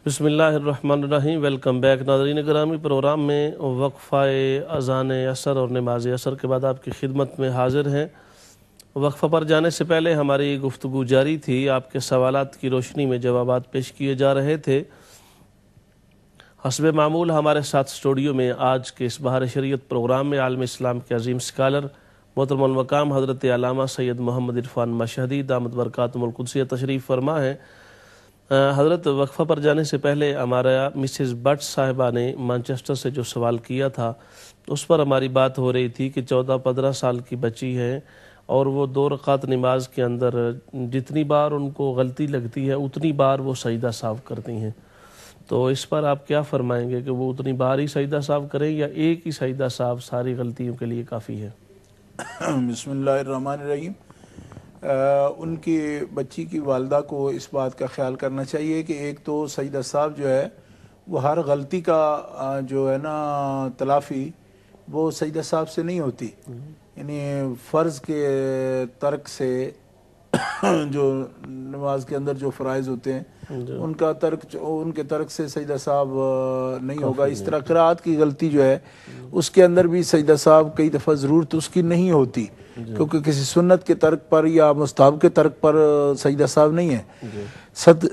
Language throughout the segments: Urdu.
بسم اللہ الرحمن الرحیم۔ ویلکم بیک ناظرین گرامی، پروگرام میں وقفہ اذان عصر اور نماز عصر کے بعد آپ کی خدمت میں حاضر ہیں۔ وقفہ پر جانے سے پہلے ہماری گفتگو جاری تھی، آپ کے سوالات کی روشنی میں جوابات پیش کیے جا رہے تھے۔ حسب معمول ہمارے ساتھ اسٹوڈیو میں آج کے اس بہار شریعت پروگرام میں عالم اسلام کے عظیم اسکالر محترم المقام حضرت علامہ سید محمد عرفان مشہدی دامت برکاتہم القدسیہ تشریف فرما ہے۔ حضرت، وقفہ پر جانے سے پہلے ہمارا مسز بٹ صاحبہ نے مانچسٹر سے جو سوال کیا تھا اس پر ہماری بات ہو رہی تھی کہ 14-15 سال کی بچی ہے اور وہ 2 رکعت نماز کے اندر جتنی بار ان کو غلطی لگتی ہے اتنی بار وہ سجدہ صاف کرتی ہیں، تو اس پر آپ کیا فرمائیں گے کہ وہ اتنی بار ہی سجدہ صاف کریں یا ایک ہی سجدہ صاف ساری غلطیوں کے لیے کافی ہے؟ بسم اللہ الرحمن الرحیم۔ ان کی بچی کی والدہ کو اس بات کا خیال کرنا چاہیے کہ ایک تو سجدہ صاحب جو ہے وہ ہر غلطی کا جو ہے نا تلافی وہ سجدہ صاحب سے نہیں ہوتی، یعنی فرض کے ترک سے جو نماز کے اندر جو فرائض ہوتے ہیں ان کا ترک، ان کے ترک سے سجدہ صاحب نہیں ہوگا۔ اس طرح قرأت کی غلطی جو ہے اس کے اندر بھی سجدہ صاحب کئی دفعہ ضرورت اس کی نہیں ہوتی، کیونکہ کسی سنت کے ترک پر یا مستحب کے ترک پر سجدہ صاحب نہیں ہے۔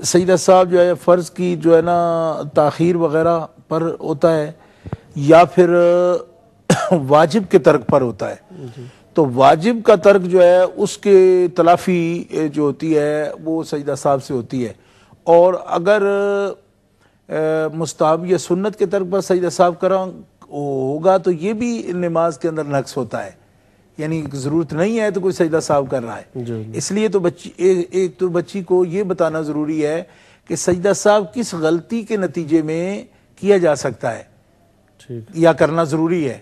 سجدہ صاحب جو ہے فرض کی جو ہے نا تاخیر وغیرہ پر ہوتا ہے یا پھر واجب کے ترک پر ہوتا ہے، تو واجب کا ترک جو ہے اس کے تلافی جو ہوتی ہے وہ سجدہ صاحب سے ہوتی ہے، اور اگر مستحب یا سنت کے ترک پر سجدہ صاحب کرا ہوگا تو یہ بھی نماز کے اندر نقص ہوتا ہے، یعنی ضرورت نہیں ہے تو کوئی سجدہ صاحب کر رہا ہے۔ اس لیے تو ایک تو بچی کو یہ بتانا ضروری ہے کہ سجدہ صاحب کس غلطی کے نتیجے میں کیا جا سکتا ہے یا کرنا ضروری ہے،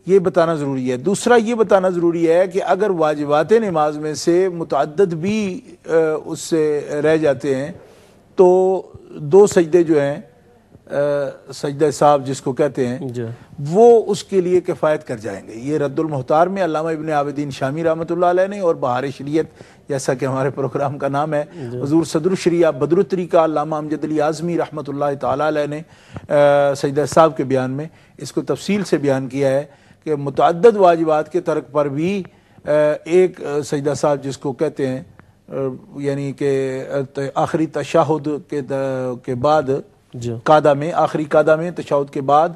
یہ بتانا ضروری ہے۔ دوسرا یہ بتانا ضروری ہے کہ اگر واجبات نماز میں سے متعدد بھی اس سے رہ جاتے ہیں تو 2 سجدے جو ہیں سجدہ صاحب جس کو کہتے ہیں وہ اس کے لیے کفایت کر جائیں گے۔ یہ رد المختار میں علامہ ابن عابدین شامی رحمۃ اللہ علیہ نے، اور بہار شریعت جیسا کہ ہمارے پروگرام کا نام ہے، حضور صدر الشریعہ بدر الطریقہ علامہ امجد علی اعظمی رحمۃ اللہ تعالی علیہ نے سجدہ صاحب کے بیان میں اس کو تفصیل سے بیان کیا ہے کہ متعدد واجبات کے ترک پر بھی ایک سجدہ صاحب جس کو کہتے ہیں، یعنی کہ آخری تشہد کے بعد قادہ میں، آخری قادہ میں تشہد کے بعد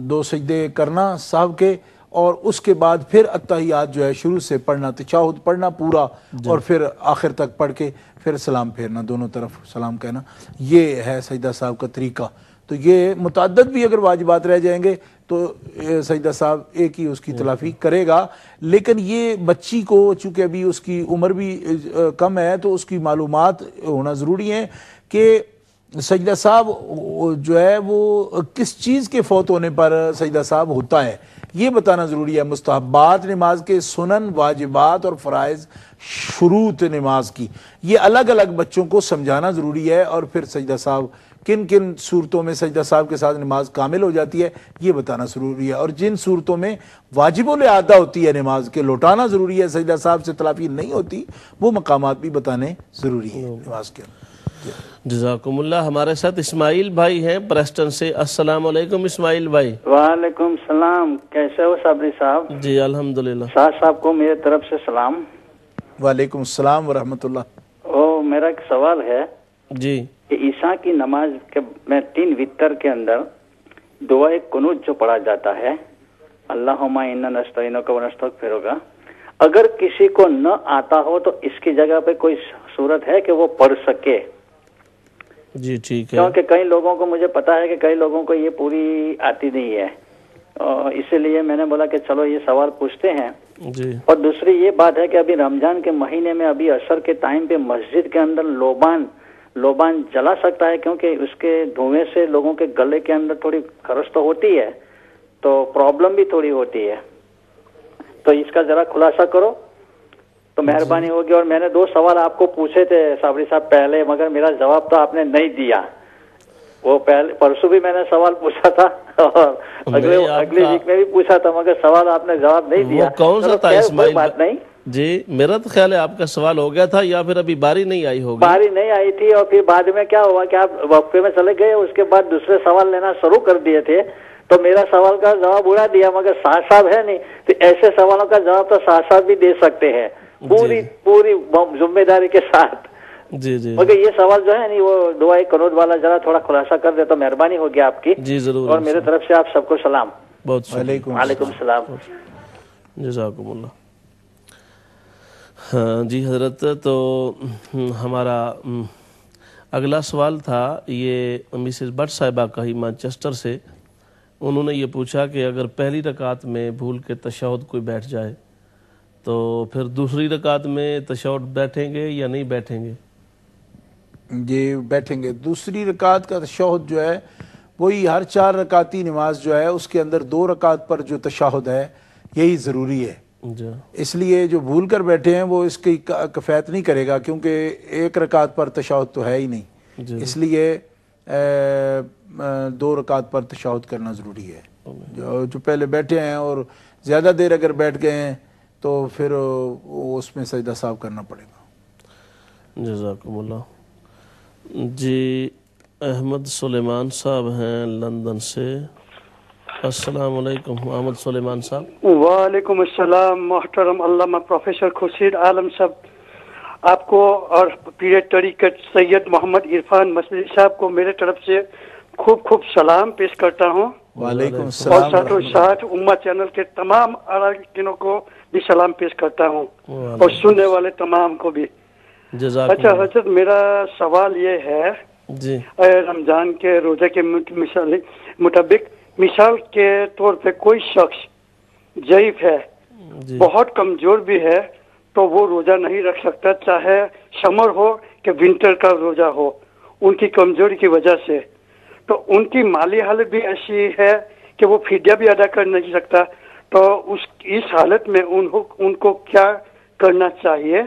2 سجدے کرنا صاحب کے، اور اس کے بعد پھر اتحیات جو ہے شروع سے پڑھنا، تشہد پڑھنا پورا اور پھر آخر تک پڑھ کے پھر سلام پھیرنا، دونوں طرف سلام کہنا، یہ ہے سجدہ صاحب کا طریقہ۔ تو یہ متعدد بھی اگر واجبات رہ جائیں گے تو سجدہ صاحب ایک ہی اس کی تلافی کرے گا، لیکن یہ بچی کو چونکہ ابھی اس کی عمر بھی کم ہے تو اس کی معلومات ہونا ضروری ہے کہ سجدہ صاحب جو ہے وہ کس چیز کے فوت ہونے پر سجدہ صاحب ہوتا ہے، یہ بتانا ضروری ہے۔ مستحبات نماز کے سنن، واجبات اور فرائض، شروط نماز کی، یہ الگ الگ بچوں کو سمجھانا ضروری ہے، اور پھر سجدہ صاحب کن کن صورتوں میں سجدہ صاحب کے ساتھ نماز کامل ہو جاتی ہے یہ بتانا ضروری ہے، اور جن صورتوں میں واجب الاعادہ ہوتی ہے نماز کے لوٹانا ضروری ہے، سجدہ صاحب سے تلافی نہیں ہوتی، وہ مقامات بھی بتانے ضروری ہیں نماز کے۔ جزاکم اللہ۔ ہمارے ساتھ اسماعیل بھائی ہیں پریسٹن سے۔ السلام علیکم اسماعیل بھائی۔ وعلیکم السلام، کیسے ہو صابری صاحب؟ جی الحمدللہ۔ شاہ صاحب کو میرے طرف سے سلام۔ وعلیکم السلام ورحمۃ اللہ۔ میرا ایک سوال ہے جی کہ عشاء کی نماز میں 3 وتر کے اندر دعائے قنوت جو پڑھا جاتا ہے، اللہم انا نستعینک و نستغفرک، اگر کسی کو نہ آتا ہو تو اس کی جگہ پہ کوئی صورت ہے کہ وہ پڑھ سکے؟ جی ٹھیک ہے، کیونکہ کئی لوگوں کو، مجھے پتا ہے کہ کئی لوگوں کو یہ پوری آتی نہیں ہے، اسی لیے میں نے بولا کہ چلو یہ سوال پوچھتے ہیں۔ جی اور دوسری یہ بات ہے کہ ابھی رمضان کے مہینے میں ابھی عصر کے ٹائم پہ مسجد کے اندر لوبان جلا سکتا ہے، کیونکہ اس کے دھوئیں سے لوگوں کے گلے کے اندر تھوڑی خرش تو ہوتی ہے، تو پرابلم بھی تھوڑی ہوتی ہے، تو اس کا ذرا خلاصہ کرو تو مہربانی ہوگی۔ اور میں نے 2 سوال آپ کو پوچھے تھے صابری صاحب پہلے، مگر میرا جواب تو آپ نے نہیں دیا۔ وہ پرسوں بھی میں نے سوال پوچھا تھا اور اگلی ویک میں بھی پوچھا تھا، مگر سوال آپ نے جواب نہیں دیا۔ وہ کون سا تھا اسماعیل؟ بات نہیں، جی میرا تو خیال ہے آپ کا سوال ہو گیا تھا یا پھر ابھی باری نہیں آئی ہوگی؟ باری نہیں آئی تھی اور پھر بعد میں کیا ہوا کہ آپ وقفے میں چلے گئے، اس کے بعد دوسرے سوال لینا شروع کر دیے تھے، تو میرا سوال کا جواب اڑا دیا، مگر صاحب صاحب ہے نہیں، تو ایسے سوالوں کا جواب تو صاحب صاحب بھی دے سکتے ہیں پوری ذمہ داری کے ساتھ۔ جی جی مگر یہ سوال جو ہے نہیں وہ دعائے قنوت والا ذرا تھوڑا خلاصہ کر دے تو مہربانی ہوگی آپ کی۔ جی ضرور، اور میرے طرف سے آپ سب کو سلام۔ بہت شکریہ، وعلیکم السلام۔ جزاکم اللہ۔ ہاں جی حضرت، تو ہمارا اگلا سوال تھا یہ مسز بٹ صاحبہ کا ہی مانچسٹر سے، انہوں نے یہ پوچھا کہ اگر پہلی رکعت میں بھول کے تشہد کوئی بیٹھ جائے تو پھر دوسری رکعت میں تشہد بیٹھیں گے یا نہیں بیٹھیں گے؟ یہ بیٹھیں گے۔ دوسری رکعت کا تشہد جو ہے وہی ہر 4 رکعتی نماز جو ہے اس کے اندر 2 رکعت پر جو تشہد ہے یہی ضروری ہے، اس لیے جو بھول کر بیٹھے ہیں وہ اس کی کفایت نہیں کرے گا، کیونکہ 1 رکعت پر تشہد تو ہے ہی نہیں، اس لیے 2 رکعت پر تشہد کرنا ضروری ہے۔ جو پہلے بیٹھے ہیں اور زیادہ دیر اگر بیٹھ گئے ہیں تو پھر اس میں سجدہ سہو کرنا پڑے گا۔ جزاکم اللہ۔ جی احمد سلیمان صاحب ہیں لندن سے۔ السلام علیکم احمد سلیمان صاحب۔ وعلیکم السلام محترم علامہ پروفیسر خورشید عالم صاحب، آپ کو اور پیر طریقت سید محمد عرفان مسعودی صاحب کو میرے طرف سے خوب خوب سلام پیش کرتا ہوں۔ وعلیکم السلام۔ اور ساتھ و ساتھ امہ چینل کے تمام اراکینوں کو بھی سلام پیش کرتا ہوں اور سننے والے تمام کو بھی۔ اچھا حضرت، میرا سوال یہ ہے جی رمضان کے روزے کے مطابق مثال کے طور پہ کوئی شخص ضعیف ہے، بہت کمزور بھی ہے، تو وہ روزہ نہیں رکھ سکتا، چاہے سمر ہو کہ ونٹر کا روزہ ہو، ان کی کمزوری کی وجہ سے، تو ان کی مالی حالت بھی ایسی ہے کہ وہ فدیہ بھی ادا کر نہیں سکتا، تو اس حالت میں ان کو کیا کرنا چاہیے؟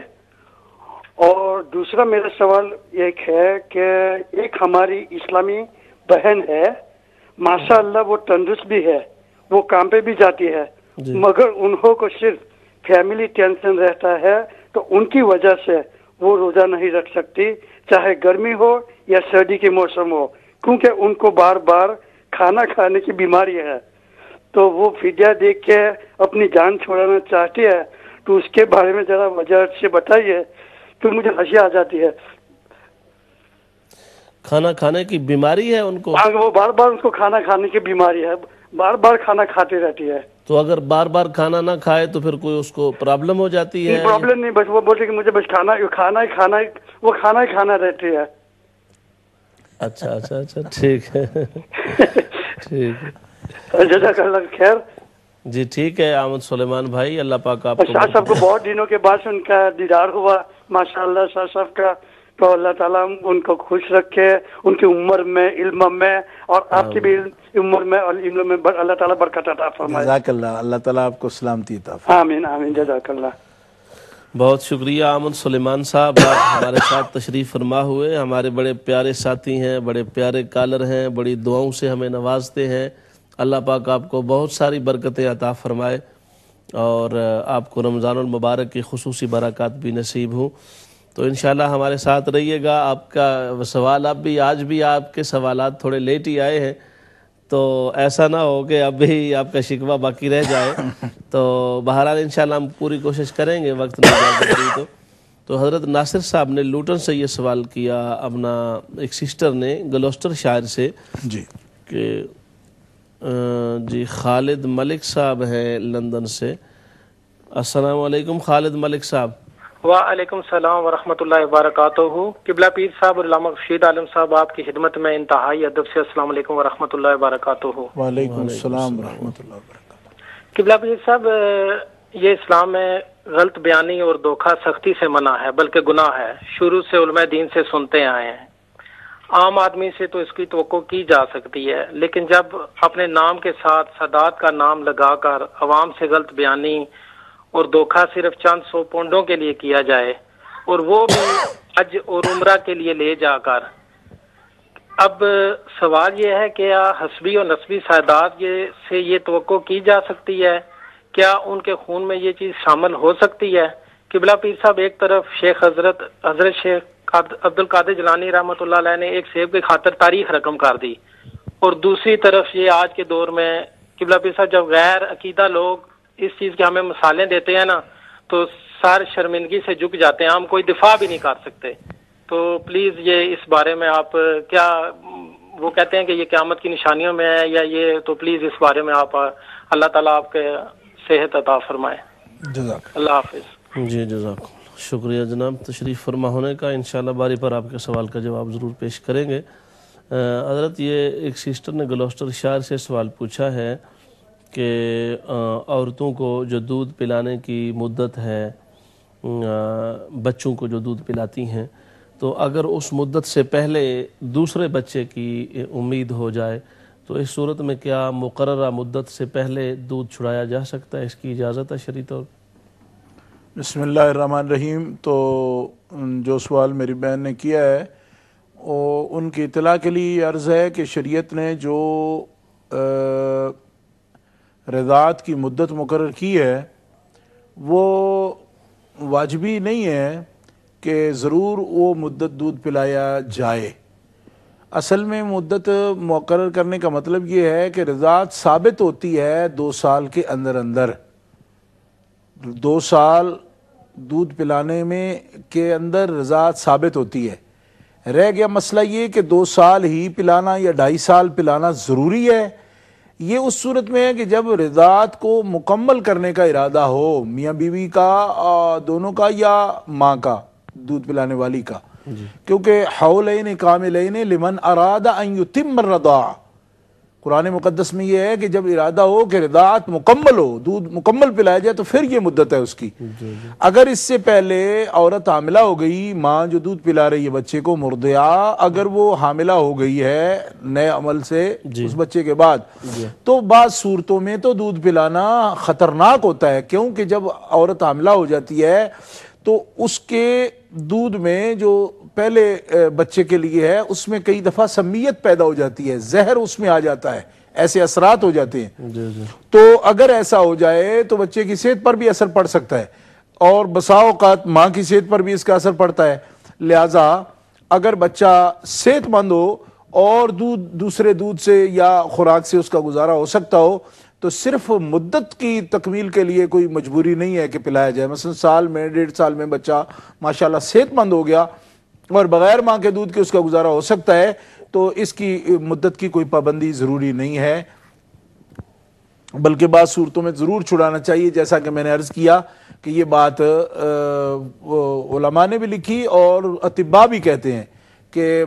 اور دوسرا میرا سوال ایک ہے کہ ایک ہماری اسلامی بہن ہے، ماشاء اللہ وہ تندرست بھی ہے، وہ کام پہ بھی جاتی ہے، مگر انہوں کو صرف فیملی ٹینشن رہتا ہے، تو ان کی وجہ سے وہ روزہ نہیں رکھ سکتی، چاہے گرمی ہو یا سردی کے موسم ہو، کیونکہ ان کو بار بار کھانا کھانے کی بیماری ہے، تو وہ فدیہ دے کے اپنی جان چھوڑانا چاہتی ہے، تو اس کے بارے میں ذرا وجہ سے بتائیے، تو مجھے ہنسی آ جاتی ہے۔ کھانا کھانے کی بیماری ہے ان کو؟ وہ بار بار ان کو کھانا کھانے کی بیماری ہے، بار بار کھانا کھاتی رہتی ہے۔ تو اگر بار بار کھانا نہ کھائے تو پھر کوئی اس کو پرابلم ہو جاتی ہے؟ پرابلم نہیں، بس وہ بولتے کہ مجھے بس کھانا وہ کھانا ہی کھانا رہتی ہے۔ اچھا اچھا اچھا، ٹھیک ہے ٹھیک ہے، جزاک اللہ خیر۔ جی ٹھیک ہے احمد سلیمان بھائی، اللہ پاک آپ شاہ صاحب کو بہت دنوں کے بعد ان کا دیدار ہوا ماشاءاللہ شاہ صاحب کا، تو اللہ تعالیٰ ان کو خوش رکھے، ان کی عمر میں، علم میں، اور آپ کی بھی عمر میں اور علم میں اللہ تعالیٰ برکت عطا فرمائے۔ جزاک اللہ، اللہ تعالیٰ آپ کو سلامتی عطا فرمائے۔ آمین آمین، جزاک اللہ۔ بہت شکریہ احمد سلیمان صاحب، آپ ہمارے ساتھ تشریف فرما ہوئے، ہمارے بڑے پیارے ساتھی ہیں، بڑے پیارے کالر ہیں، بڑی دعاؤں سے ہمیں نوازتے ہیں۔ اللہ پاک آپ کو بہت ساری برکتیں عطا فرمائے اور آپ کو رمضان المبارک کی خصوصی برکات بھی نصیب ہوں۔ تو انشاءاللہ ہمارے ساتھ رہیے گا۔ آپ کا سوال آج بھی آپ کے سوالات تھوڑے لیٹ ہی آئے ہیں، تو ایسا نہ ہو کہ اب بھی آپ کا شکوہ باقی رہ جائے، تو بہرحال انشاءاللہ ہم پوری کوشش کریں گے وقت میں اجازت دی تو حضرت ناصر صاحب نے لوٹن سے یہ سوال کیا، اپنا ایک سسٹر نے گلوسٹر شاعر سے، جی کہ جی خالد ملک صاحب ہیں لندن سے۔ السلام علیکم خالد ملک صاحب۔ وعلیکم السلام ورحمۃ اللہ وبرکاتہ۔ قبلہ پیر صاحب اور علامہ خورشید عالم صاحب آپ کی خدمت میں انتہائی ادب سے السلام علیکم ورحمۃ اللہ وبرکاتہ۔ وعلیکم السلام ورحمۃ اللہ وبرکاتہ۔ قبلہ پیر صاحب، یہ اسلام میں غلط بیانی اور دھوکہ سختی سے منع ہے، بلکہ گناہ ہے، شروع سے علماء دین سے سنتے آئے ہیں۔ عام آدمی سے تو اس کی توقع کی جا سکتی ہے، لیکن جب اپنے نام کے ساتھ سادات کا نام لگا کر عوام سے غلط بیانی اور دھوکہ صرف چند 100 پونڈوں کے لیے کیا جائے، اور وہ بھی حج اور عمرہ کے لیے لے جا کر، اب سوال یہ ہے کہ کیا حسبی اور نسبی سادات سے یہ توقع کی جا سکتی ہے؟ کیا ان کے خون میں یہ چیز شامل ہو سکتی ہے قبلہ پیر صاحب ایک طرف حضرت شیخ عبد القادر جیلانی رحمۃ اللہ علیہ نے ایک سیب کی خاطر تاریخ رقم کر دی، اور دوسری طرف یہ آج کے دور میں قبلہ پیر صاحب جب غیر عقیدہ لوگ اس چیز کے ہمیں مثالیں دیتے ہیں نا تو سر شرمندگی سے جھک جاتے ہیں، ہم کوئی دفاع بھی نہیں کر سکتے. تو پلیز یہ اس بارے میں آپ کیا، وہ کہتے ہیں کہ یہ قیامت کی نشانیوں میں ہے یا یہ، تو پلیز اس بارے میں آپ، اللہ تعالیٰ آپ کے صحت عطا فرمائے. اللہ حافظ. جی جزاک اللہ، شکریہ جناب تشریف فرما ہونے کا. انشاءاللہ باری پر آپ کے سوال کا جواب ضرور پیش کریں گے. حضرت یہ ایک سسٹر نے گلوسٹر شہر سے سوال پوچھا ہے کہ عورتوں کو جو دودھ پلانے کی مدت ہے، بچوں کو جو دودھ پلاتی ہیں، تو اگر اس مدت سے پہلے دوسرے بچے کی امید ہو جائے تو اس صورت میں کیا مقررہ مدت سے پہلے دودھ چھڑایا جا سکتا ہے؟ اس کی اجازت ہے شرعی طور؟ بسم اللہ الرحمن الرحیم. تو جو سوال میری بہن نے کیا ہے ان کی اطلاع کے لیے عرض ہے کہ شریعت نے جو رضاعت کی مدت مقرر کی ہے وہ واجبی نہیں ہے کہ ضرور وہ مدت دودھ پلایا جائے. اصل میں مدت مقرر کرنے کا مطلب یہ ہے کہ رضاعت ثابت ہوتی ہے 2 سال کے اندر اندر. 2 سال دودھ پلانے میں کے اندر رضاعت ثابت ہوتی ہے. رہ گیا مسئلہ یہ کہ 2 سال ہی پلانا یا 2.5 سال پلانا ضروری ہے. یہ اس صورت میں ہے کہ جب رضاعت کو مکمل کرنے کا ارادہ ہو، میاں بیوی کا دونوں کا یا ماں کا، دودھ پلانے والی کا. کیونکہ حولین کاملین لمن اراد ان یتم الرضاع، قرآن مقدس میں یہ ہے کہ جب ارادہ ہو کہ رضاعت مکمل ہو، دودھ مکمل پلایا جائے تو پھر یہ مدت ہے اس کی. اگر اس سے پہلے عورت حاملہ ہو گئی، ماں جو دودھ پلا رہی ہے بچے کو، مرضعہ، اگر وہ حاملہ ہو گئی ہے نئے عمل سے اس بچے کے بعد، تو بعض صورتوں میں تو دودھ پلانا خطرناک ہوتا ہے. کیونکہ جب عورت حاملہ ہو جاتی ہے تو اس کے دودھ میں جو پہلے بچے کے لیے ہے اس میں کئی دفعہ سمیت پیدا ہو جاتی ہے، زہر اس میں آ جاتا ہے، ایسے اثرات ہو جاتے ہیں. تو اگر ایسا ہو جائے تو بچے کی صحت پر بھی اثر پڑ سکتا ہے، اور بسا اوقات ماں کی صحت پر بھی اس کا اثر پڑتا ہے. لہٰذا اگر بچہ صحت مند ہو اور دوسرے دودھ سے یا خوراک سے اس کا گزارا ہو سکتا ہو تو صرف مدت کی تکمیل کے لیے کوئی مجبوری نہیں ہے کہ پلایا جائے. مثلا سال میں 1.5 سال میں بچہ ماشاءاللہ صحت مند ہو گیا اور بغیر ماں کے دودھ کے اس کا گزارا ہو سکتا ہے تو اس کی مدت کی کوئی پابندی ضروری نہیں ہے، بلکہ بعض صورتوں میں ضرور چھڑانا چاہیے. جیسا کہ میں نے عرض کیا کہ یہ بات علماء نے بھی لکھی اور اطباء بھی کہتے ہیں کہ